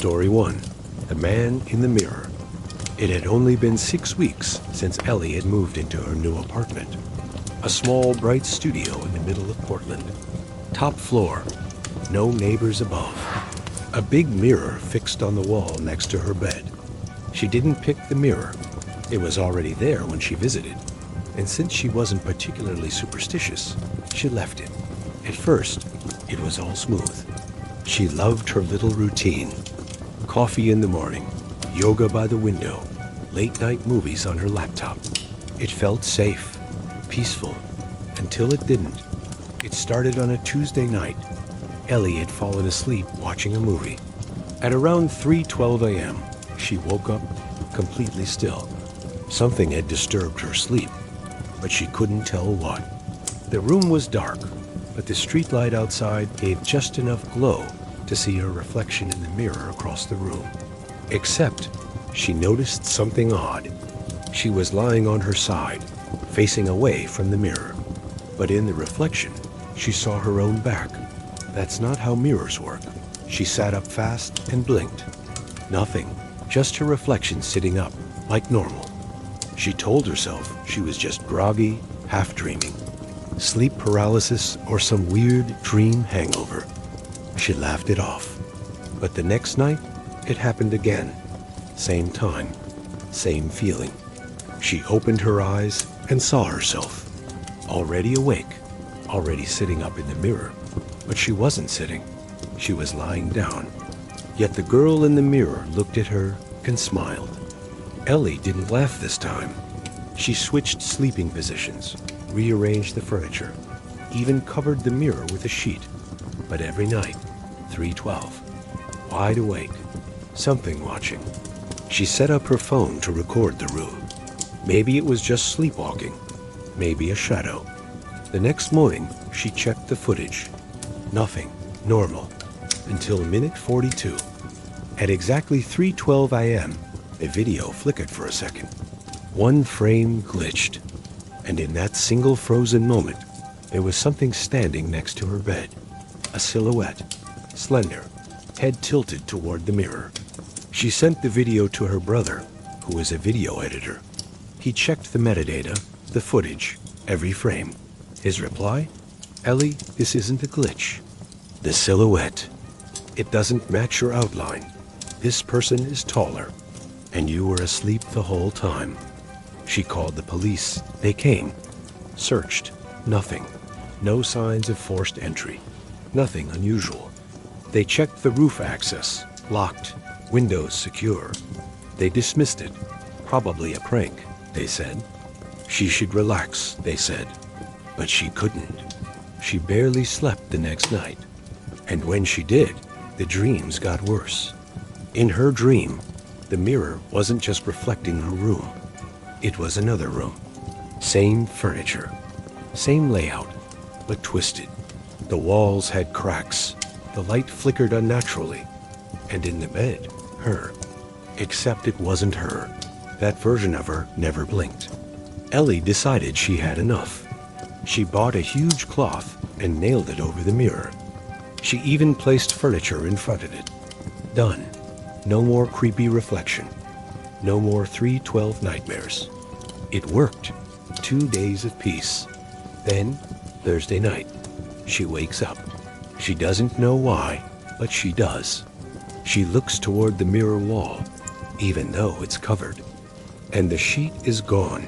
Story 1. The Man in the Mirror. It had only been 6 weeks since Ellie had moved into her new apartment. A small, bright studio in the middle of Portland. Top floor. No neighbors above. A big mirror fixed on the wall next to her bed. She didn't pick the mirror. It was already there when she visited. And since she wasn't particularly superstitious, she left it. At first, it was all smooth. She loved her little routine. Coffee in the morning, yoga by the window, late-night movies on her laptop. It felt safe, peaceful, until it didn't. It started on a Tuesday night. Ellie had fallen asleep watching a movie. At around 3:12 a.m., she woke up completely still. Something had disturbed her sleep, but she couldn't tell what. The room was dark, but the streetlight outside gave just enough glow to see her reflection in the mirror across the room. Except, she noticed something odd. She was lying on her side, facing away from the mirror. But in the reflection, she saw her own back. That's not how mirrors work. She sat up fast and blinked. Nothing, just her reflection sitting up, like normal. She told herself she was just groggy, half-dreaming. Sleep paralysis or some weird dream hangover. She laughed it off. But the next night, it happened again. Same time, same feeling. She opened her eyes and saw herself. Already awake, already sitting up in the mirror. But she wasn't sitting. She was lying down. Yet the girl in the mirror looked at her and smiled. Ellie didn't laugh this time. She switched sleeping positions, rearranged the furniture, even covered the mirror with a sheet. But every night, 3:12, wide awake, something watching. She set up her phone to record the room. Maybe it was just sleepwalking, maybe a shadow. The next morning, she checked the footage. Nothing, normal, until minute 42. At exactly 3:12 a.m., the video flickered for a second. One frame glitched, and in that single frozen moment, there was something standing next to her bed. A silhouette, slender, head tilted toward the mirror. She sent the video to her brother, who is a video editor. He checked the metadata, the footage, every frame. His reply? Ellie, this isn't a glitch. The silhouette. It doesn't match your outline. This person is taller, and you were asleep the whole time. She called the police. They came. Searched. Nothing. No signs of forced entry. Nothing unusual. They checked the roof access. Locked. Windows secure. They dismissed it. Probably a prank, they said. She should relax, they said. But she couldn't. She barely slept the next night. And when she did, the dreams got worse. In her dream, the mirror wasn't just reflecting her room. It was another room. Same furniture. Same layout, but twisted. The walls had cracks. The light flickered unnaturally. And in the bed, her. Except it wasn't her. That version of her never blinked. Ellie decided she had enough. She bought a huge cloth and nailed it over the mirror. She even placed furniture in front of it. Done. No more creepy reflection. No more 3:12 nightmares. It worked. 2 days of peace. Then, Thursday night, she wakes up. She doesn't know why, but she does. She looks toward the mirror wall, even though it's covered. And the sheet is gone.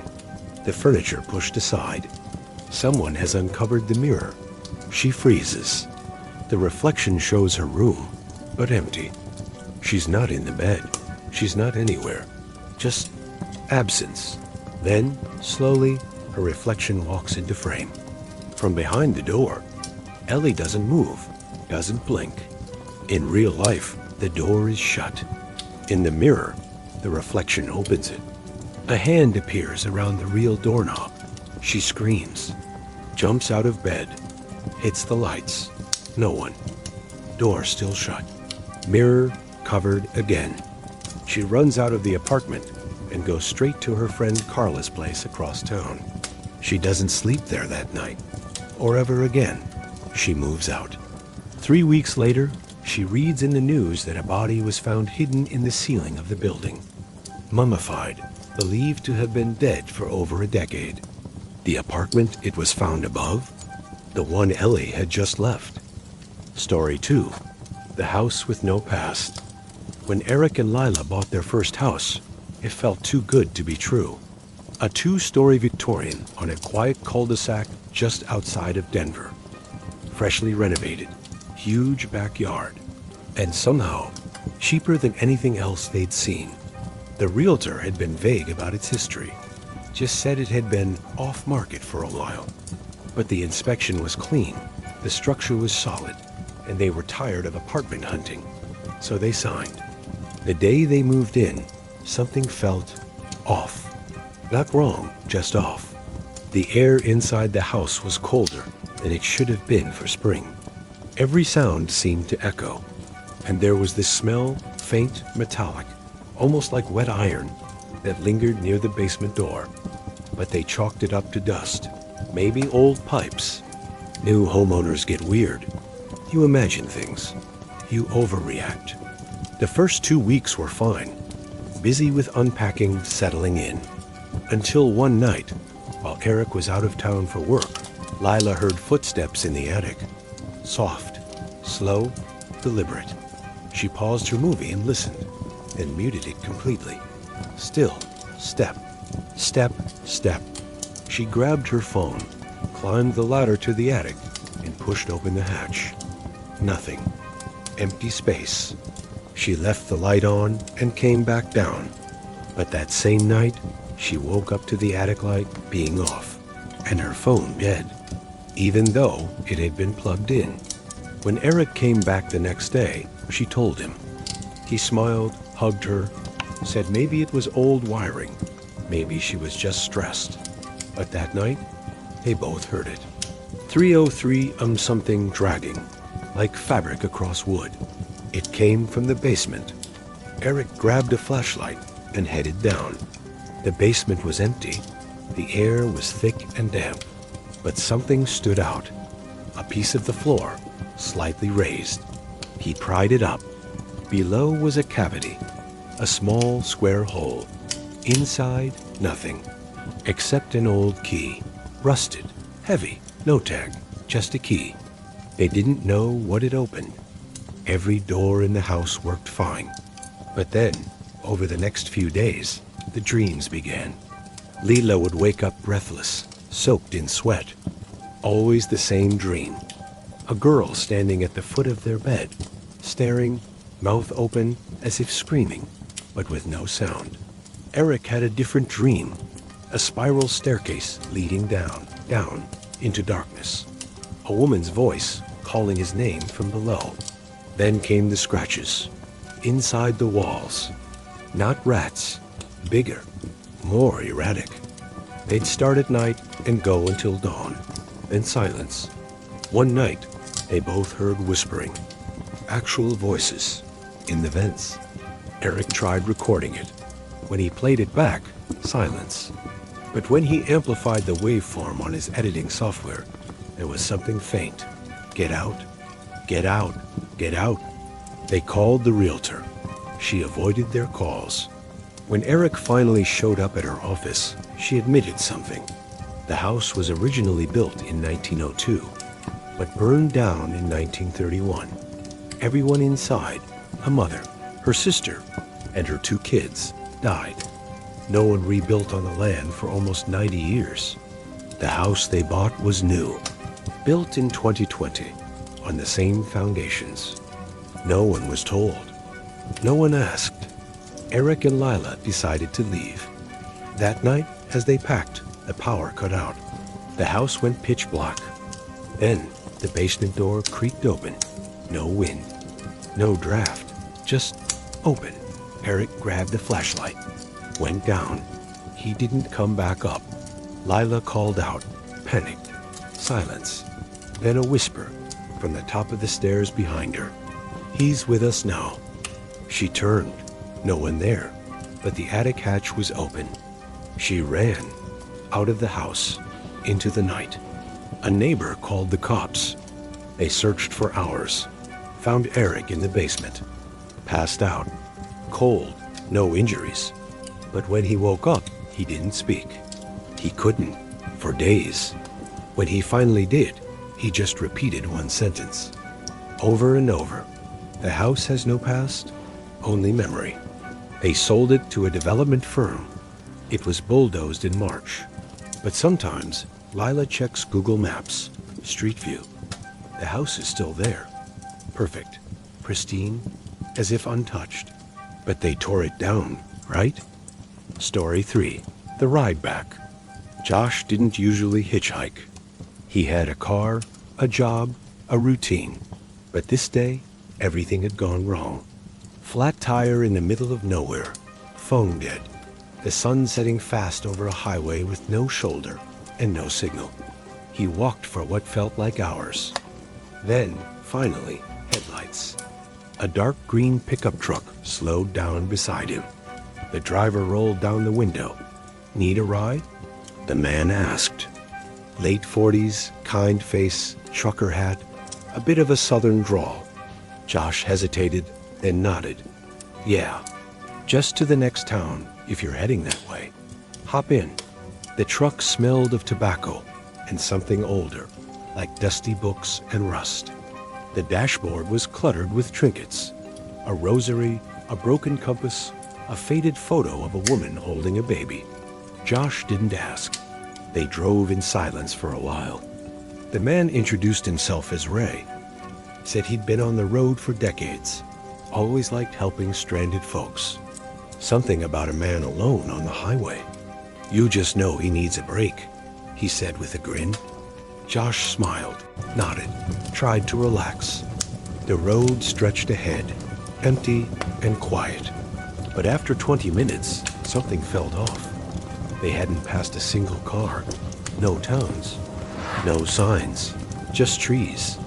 The furniture pushed aside. Someone has uncovered the mirror. She freezes. The reflection shows her room, but empty. She's not in the bed. She's not anywhere. Just absence. Then, slowly, her reflection walks into frame. From behind the door, Ellie doesn't move, doesn't blink. In real life, the door is shut. In the mirror, the reflection opens it. A hand appears around the real doorknob. She screams, jumps out of bed, hits the lights. No one. Door still shut. Mirror covered again. She runs out of the apartment and goes straight to her friend Carla's place across town. She doesn't sleep there that night, or ever again. She moves out. 3 weeks later, She reads in the news that a body was found hidden in the ceiling of the building, mummified, believed to have been dead for over a decade. The apartment it was found above, the one Ellie had just left. Story 2, the house with no past. When Eric and Lila bought their first house, it felt too good to be true. A 2-story Victorian on a quiet cul-de-sac just outside of Denver. Freshly renovated, huge backyard, and somehow cheaper than anything else they'd seen. The realtor had been vague about its history, just said it had been off-market for a while. But the inspection was clean, the structure was solid, and they were tired of apartment hunting, so they signed. The day they moved in, something felt off. Not wrong, just off. The air inside the house was colder than it should have been for spring. Every sound seemed to echo, and there was this smell, faint, metallic, almost like wet iron, that lingered near the basement door. But they chalked it up to dust, maybe old pipes. New homeowners get weird. You imagine things. You overreact. The first 2 weeks were fine, busy with unpacking, settling in. Until one night, while Eric was out of town for work, Lila heard footsteps in the attic. Soft, slow, deliberate. She paused her movie and listened, then muted it completely. Still, step, step, step. She grabbed her phone, climbed the ladder to the attic, and pushed open the hatch. Nothing. Empty space. She left the light on and came back down. But that same night, she woke up to the attic light being off, and her phone dead, even though it had been plugged in. When Eric came back the next day, she told him. He smiled, hugged her, said maybe it was old wiring, maybe she was just stressed. But that night, they both heard it. 303 something dragging, like fabric across wood. It came from the basement. Eric grabbed a flashlight and headed down. The basement was empty. The air was thick and damp. But something stood out. A piece of the floor, slightly raised. He pried it up. Below was a cavity, a small square hole. Inside, nothing, except an old key. Rusted, heavy, no tag, just a key. They didn't know what it opened. Every door in the house worked fine. But then, over the next few days, the dreams began. Lila would wake up breathless, soaked in sweat. Always the same dream. A girl standing at the foot of their bed, staring, mouth open, as if screaming, but with no sound. Eric had a different dream. A spiral staircase leading down, into darkness. A woman's voice calling his name from below. Then came the scratches. Inside the walls. Not rats. Bigger. More erratic. They'd start at night and go until dawn. Then silence. One night, they both heard whispering. Actual voices. In the vents. Eric tried recording it. When he played it back, silence. But when he amplified the waveform on his editing software, there was something faint. Get out. Get out. Get out. They called the realtor. She avoided their calls. When Eric finally showed up at her office, she admitted something. The house was originally built in 1902, but burned down in 1931. Everyone inside, a mother, her sister, and her 2 kids, died. No one rebuilt on the land for almost 90 years. The house they bought was new, built in 2020, on the same foundations. No one was told. No one asked. Eric and Lila decided to leave. That night, as they packed, the power cut out. The house went pitch black. Then, the basement door creaked open. No wind. No draft. Just open. Eric grabbed the flashlight. Went down. He didn't come back up. Lila called out, panicked. Silence. Then a whisper from the top of the stairs behind her. He's with us now. She turned. No one there, but the attic hatch was open. She ran out of the house into the night. A neighbor called the cops. They searched for hours. found Eric in the basement, passed out, cold, no injuries. But when he woke up, he didn't speak. He couldn't, for days. When he finally did, he just repeated one sentence, over and over. The house has no past, only memory. They sold it to a development firm. It was bulldozed in March. But sometimes, Lila checks Google Maps, Street View. The house is still there. Perfect, pristine, as if untouched. But they tore it down, right? Story 3, the ride back. Josh didn't usually hitchhike. He had a car, a job, a routine. But this day, everything had gone wrong. Flat tire in the middle of nowhere, phone dead, the sun setting fast over a highway with no shoulder and no signal. He walked for what felt like hours. Then, finally, headlights. A dark green pickup truck slowed down beside him. The driver rolled down the window. Need a ride? The man asked. Late 40s, kind face, trucker hat, a bit of a southern drawl. Josh hesitated, then nodded. Yeah, just to the next town, if you're heading that way. Hop in. The truck smelled of tobacco and something older, like dusty books and rust. The dashboard was cluttered with trinkets. A rosary, a broken compass, a faded photo of a woman holding a baby. Josh didn't ask. They drove in silence for a while. The man introduced himself as Ray. Said he'd been on the road for decades. Always liked helping stranded folks. Something about a man alone on the highway. You just know he needs a break, he said with a grin. Josh smiled, nodded, tried to relax. The road stretched ahead, empty and quiet. But after 20 minutes, something felt off. They hadn't passed a single car, no towns, no signs, just trees,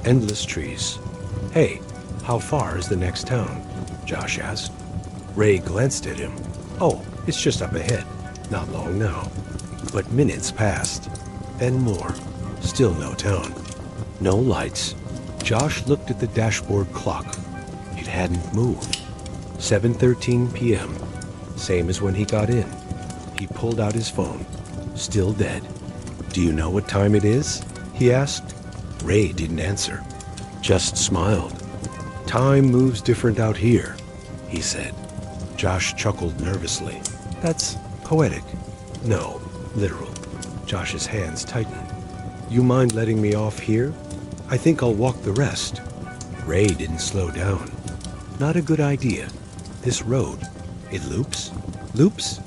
endless trees. Hey, how far is the next town? Josh asked. Ray glanced at him. Oh, it's just up ahead. Not long now. But minutes passed, then more. Still no town. No lights. Josh looked at the dashboard clock. It hadn't moved. 7:13 p.m. Same as when he got in. He pulled out his phone. Still dead. Do you know what time it is? He asked. Ray didn't answer. Just smiled. Time moves different out here, he said. Josh chuckled nervously. That's poetic. No, literal. Josh's hands tightened. You mind letting me off here? I think I'll walk the rest. Ray didn't slow down. Not a good idea. This road, it loops, loops,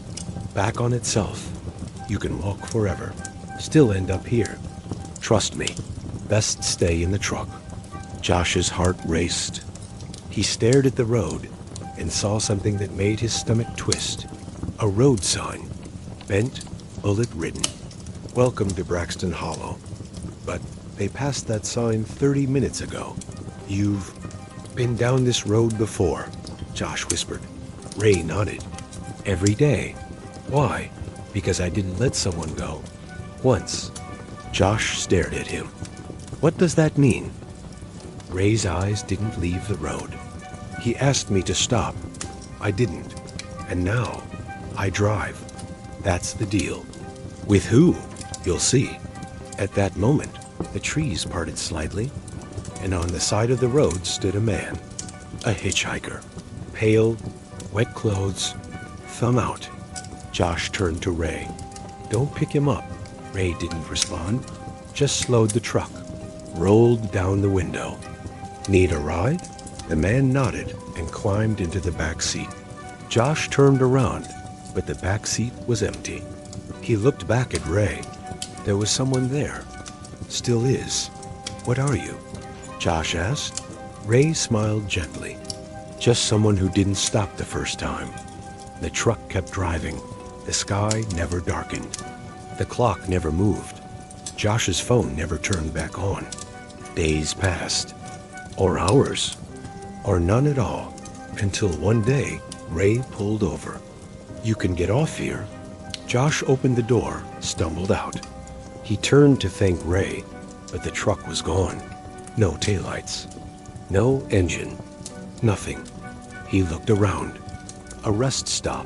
back on itself. You can walk forever, still end up here. Trust me, best stay in the truck. Josh's heart raced. He stared at the road and saw something that made his stomach twist. A road sign, bent, bullet-ridden. Welcome to Braxton Hollow. But they passed that sign 30 minutes ago. You've been down this road before, Josh whispered. Ray nodded. Every day. Why? Because I didn't let someone go. Once. Josh stared at him. What does that mean? Ray's eyes didn't leave the road. He asked me to stop. I didn't. And now, I drive. That's the deal. With who? You'll see. At that moment, the trees parted slightly, and on the side of the road stood a man. A hitchhiker. Pale, wet clothes, thumb out. Josh turned to Ray. Don't pick him up. Ray didn't respond. Just slowed the truck. Rolled down the window. Need a ride? The man nodded and climbed into the back seat. Josh turned around, but the back seat was empty. He looked back at Ray. There was someone there. Still is. What are you? Josh asked. Ray smiled gently. Just someone who didn't stop the first time. The truck kept driving. The sky never darkened. The clock never moved. Josh's phone never turned back on. Days passed. Or hours. Or none at all. Until one day, Ray pulled over. You can get off here. Josh opened the door, stumbled out. He turned to thank Ray, but the truck was gone. No taillights. No engine. Nothing. He looked around. A rest stop.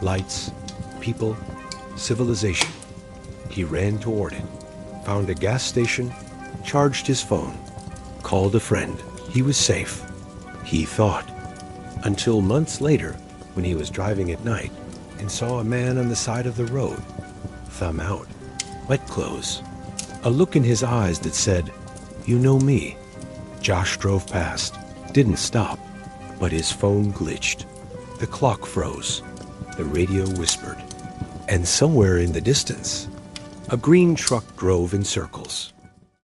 Lights. People. Civilization. He ran toward it. Found a gas station. Charged his phone. Called a friend. He was safe. He thought. Until months later, when he was driving at night and saw a man on the side of the road. Thumb out. Wet clothes. A look in his eyes that said, "You know me." Josh drove past. Didn't stop. But his phone glitched. The clock froze. The radio whispered. And somewhere in the distance, a green truck drove in circles.